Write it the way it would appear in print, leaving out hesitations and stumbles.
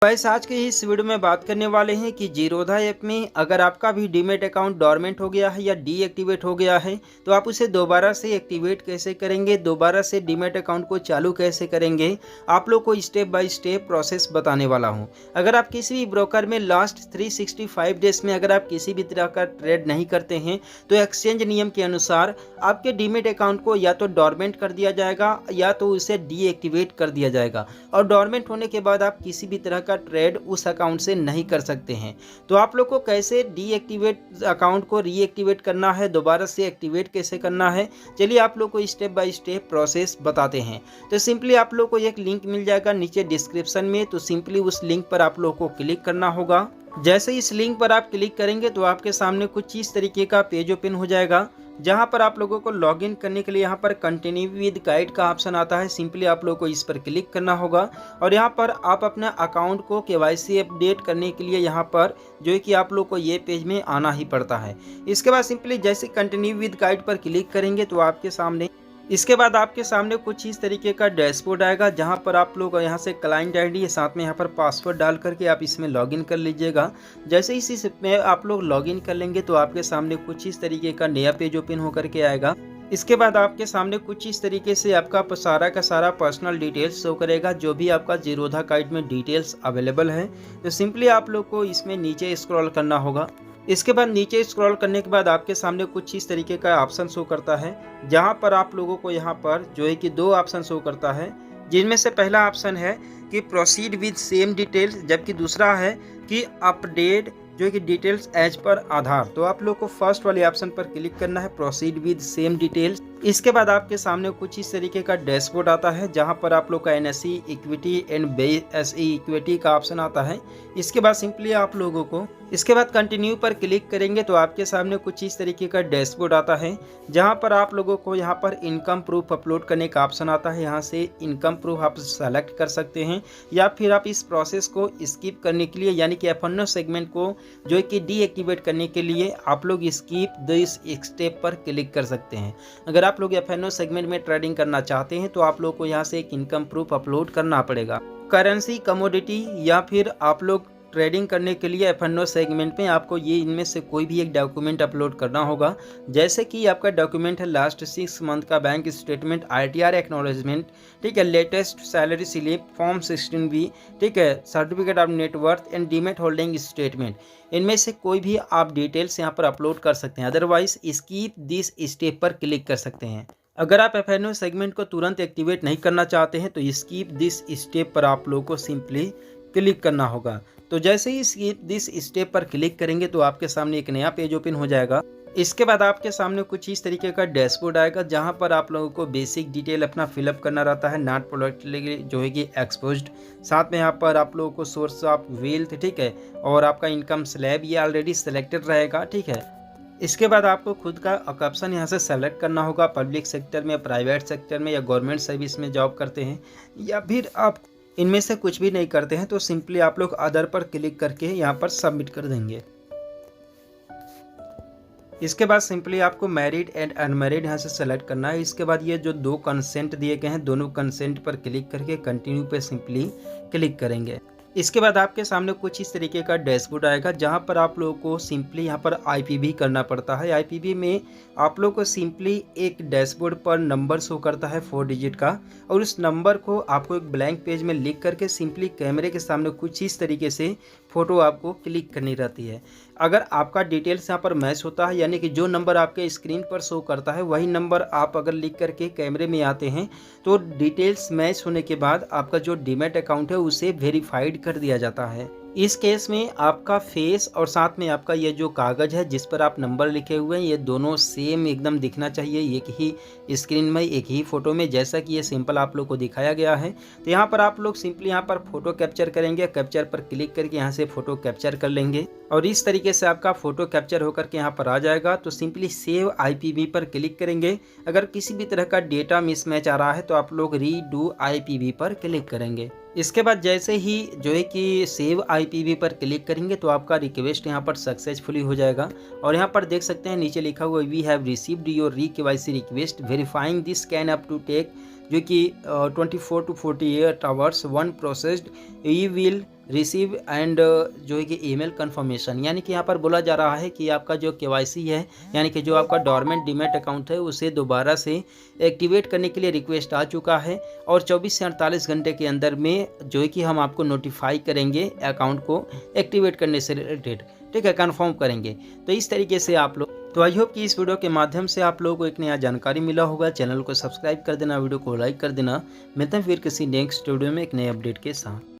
Guys आज के इस वीडियो में बात करने वाले हैं कि जीरोधा ऐप में अगर आपका भी डीमैट अकाउंट डोरमेंट हो गया है या डीएक्टिवेट हो गया है तो आप उसे दोबारा से एक्टिवेट कैसे करेंगे, दोबारा से डीमैट अकाउंट को चालू कैसे करेंगे, आप लोग को स्टेप बाय स्टेप प्रोसेस बताने वाला हूं। अगर आप किसी भी ब्रोकर में लास्ट 365 डेज में अगर आप किसी भी तरह का ट्रेड नहीं करते हैं तो एक्सचेंज नियम के अनुसार आपके डीमैट अकाउंट को या तो डोरमेंट कर दिया जाएगा या तो उसे डीएक्टिवेट कर दिया जाएगा और डोरमेंट होने के बाद आप किसी भी तरह का ट्रेड उस अकाउंट से नहीं कर सकते हैं। तो आप लोग को कैसे डीएक्टिवेट अकाउंट को रीएक्टिवेट करना है, दोबारा से एक्टिवेट कैसे करना है, चलिए आप लोग को स्टेप बाय स्टेप प्रोसेस बताते हैं। तो सिंपली आप लोग को एक लिंक मिल जाएगा नीचे डिस्क्रिप्शन में, तो सिंपली उस लिंक पर आप लोग को क्लिक करना होगा। जैसे इस लिंक पर आप क्लिक करेंगे तो आपके सामने कुछ इस तरीके का पेज ओपन हो जाएगा, जहां पर आप लोगों को लॉगिन करने के लिए यहां पर कंटिन्यू विद गाइड का ऑप्शन आता है। सिंपली आप लोगों को इस पर क्लिक करना होगा और यहां पर आप अपना अकाउंट को केवाईसी अपडेट करने के लिए यहां पर जो है कि आप लोग को ये पेज में आना ही पड़ता है। इसके बाद सिंपली जैसे कंटिन्यू विद गाइड पर क्लिक करेंगे तो इसके बाद आपके सामने कुछ इस तरीके का डैशबोर्ड आएगा, जहां पर आप लोग यहां से क्लाइंट आईडी साथ में यहां पर पासवर्ड डाल करके आप इसमें लॉगिन कर लीजिएगा। जैसे ही इसमें आप लोग लॉगिन कर लेंगे तो आपके सामने कुछ इस तरीके का नया पेज ओपन होकर के आएगा। इसके बाद आपके सामने कुछ इस तरीके से आपका सारा का सारा पर्सनल डिटेल्स शो करेगा, जो भी आपका जीरोधा कार्ड में डिटेल्स अवेलेबल है। तो सिंपली आप लोग को इसमें नीचे स्क्रॉल करना होगा। इसके बाद नीचे स्क्रॉल करने के बाद आपके सामने कुछ इस तरीके का ऑप्शन शो करता है, जहां पर आप लोगों को यहां पर जो है कि दो ऑप्शन शो करता है, जिनमें से पहला ऑप्शन है कि प्रोसीड विद सेम डिटेल्स, जबकि दूसरा है कि अपडेट जो है कि डिटेल्स एज पर आधार। तो आप लोग को फर्स्ट वाले ऑप्शन पर क्लिक करना है, प्रोसीड विद सेम डिटेल्स। इसके बाद आपके सामने कुछ इस तरीके का डैशबोर्ड आता है, जहां पर आप लोग का NSE equity and BSE equity का ऑप्शन आता है। इसके बाद सिंपली आप लोगों को इसके बाद कंटिन्यू पर क्लिक करेंगे तो आपके सामने कुछ इस तरीके का डैशबोर्ड आता है, जहां पर आप लोगों को यहां पर इनकम प्रूफ अपलोड करने का ऑप्शन आता है। यहां से इनकम प्रूफ आप सेलेक्ट कर सकते हैं या फिर आप इस प्रोसेस को स्किप करने के लिए यानी कि एफ&ओ सेगमेंट को जो है कि डीएक्टिवेट करने के लिए आप लोग स्किप दिस स्टेप पर क्लिक कर सकते हैं। अगर आप लोग एफ&ओ सेगमेंट में ट्रेडिंग करना चाहते हैं तो आप लोग को यहाँ से एक इनकम प्रूफ अपलोड करना पड़ेगा। करेंसी, कमोडिटी या फिर आप लोग ट्रेडिंग करने के लिए एफ&ओ सेगमेंट में आपको ये इनमें से कोई भी एक डॉक्यूमेंट अपलोड करना होगा। जैसे कि आपका डॉक्यूमेंट है लास्ट 6 मंथ का बैंक स्टेटमेंट, आईटीआर एक्नॉलेजमेंट, ठीक है, latest salary slip, form 16B, ठीक है, certificate of net worth and demat holding statement. इनमें से कोई भी आप डिटेल्स यहाँ पर अपलोड कर सकते हैं, अदरवाइज स्किप दिस स्टेप पर क्लिक कर सकते हैं। अगर आप एफ&ओ सेगमेंट को तुरंत एक्टिवेट नहीं करना चाहते हैं तो स्किप दिस स्टेप पर आप लोगों को सिंपली क्लिक करना होगा। तो जैसे ही स्किप दिस स्टेप पर क्लिक करेंगे तो आपके सामने एक नया पेज ओपन हो जाएगा। इसके बाद आपके सामने कुछ इस तरीके का डैशबोर्ड आएगा, जहां पर आप लोगों को बेसिक डिटेल अपना फिलअप करना रहता है, नॉट प्रोडक्ट जो है कि एक्सपोज्ड। साथ में यहाँ पर आप लोगों को सोर्स ऑफ वेल्थ, ठीक है, और आपका इनकम स्लैब ये ऑलरेडी सिलेक्टेड रहेगा, ठीक है। इसके बाद आपको खुद का ऑप्शन यहाँ से सेलेक्ट करना होगा, पब्लिक सेक्टर में, प्राइवेट सेक्टर में या गवर्नमेंट सर्विस में जॉब करते हैं या फिर आप इनमें से कुछ भी नहीं करते हैं। तो सिंपली आप लोग अदर पर क्लिक करके यहाँ पर सबमिट कर देंगे। इसके बाद सिंपली आपको मैरिड एंड अनमैरिड यहाँ से सेलेक्ट करना है। इसके बाद ये जो दो कंसेंट दिए गए हैं, दोनों कंसेंट पर क्लिक करके कंटिन्यू पे सिंपली क्लिक करेंगे। इसके बाद आपके सामने कुछ इस तरीके का डैशबोर्ड आएगा, जहां पर आप लोगों को सिंपली यहाँ पर आईपीवी करना पड़ता है। आईपीवी में आप लोगों को सिंपली एक डैशबोर्ड पर नंबर शो करता है 4 डिजिट का, और उस नंबर को आपको एक ब्लैंक पेज में लिख करके सिंपली कैमरे के सामने कुछ इस तरीके से फोटो आपको क्लिक करनी रहती है। अगर आपका डिटेल्स यहाँ पर मैच होता है, यानी कि जो नंबर आपके स्क्रीन पर शो करता है वही नंबर आप अगर लिख करके कैमरे में आते हैं तो डिटेल्स मैच होने के बाद आपका जो डीमैट अकाउंट है उसे वेरीफाइड कर दिया जाता है। इस केस में आपका फेस और साथ में आपका ये जो कागज़ है जिस पर आप नंबर लिखे हुए हैं, ये दोनों सेम एकदम दिखना चाहिए, एक ही स्क्रीन में, एक ही फ़ोटो में, जैसा कि ये सिंपल आप लोग को दिखाया गया है। तो यहाँ पर आप लोग सिंपली यहाँ पर फ़ोटो कैप्चर करेंगे, कैप्चर पर क्लिक करके यहाँ से फ़ोटो कैप्चर कर लेंगे और इस तरीके से आपका फ़ोटो कैप्चर होकर के यहाँ पर आ जाएगा। तो सिंपली सेव आईपीवी पर क्लिक करेंगे। अगर किसी भी तरह का डेटा मिसमैच आ रहा है तो आप लोग रीडू आईपीवी पर क्लिक करेंगे। इसके बाद जैसे ही जो है कि सेव आईपीवी पर क्लिक करेंगे तो आपका रिक्वेस्ट यहाँ पर सक्सेसफुली हो जाएगा। और यहाँ पर देख सकते हैं नीचे लिखा हुआ we have received your re KYC request, verifying this can up to take जो कि 24 to 48 hours one processed, you will receive and जो है कि ईमेल कंफर्मेशन, यानी कि यहाँ पर बोला जा रहा है कि आपका जो केवाईसी है, यानी कि जो आपका डोरमेंट डीमैट अकाउंट है उसे दोबारा से एक्टिवेट करने के लिए रिक्वेस्ट आ चुका है और 24 से 48 घंटे के अंदर में जो है कि हम आपको नोटिफाई करेंगे अकाउंट को एक्टिवेट करने से रिलेटेड, ठीक है, कंफर्म करेंगे। तो इस तरीके से आप लोग, तो आई होप कि इस वीडियो के माध्यम से आप लोगों को एक नया जानकारी मिला होगा। चैनल को सब्सक्राइब कर देना, वीडियो को लाइक कर देना। मिलते हैं फिर किसी नेक्स्ट वीडियो में एक नए अपडेट के साथ।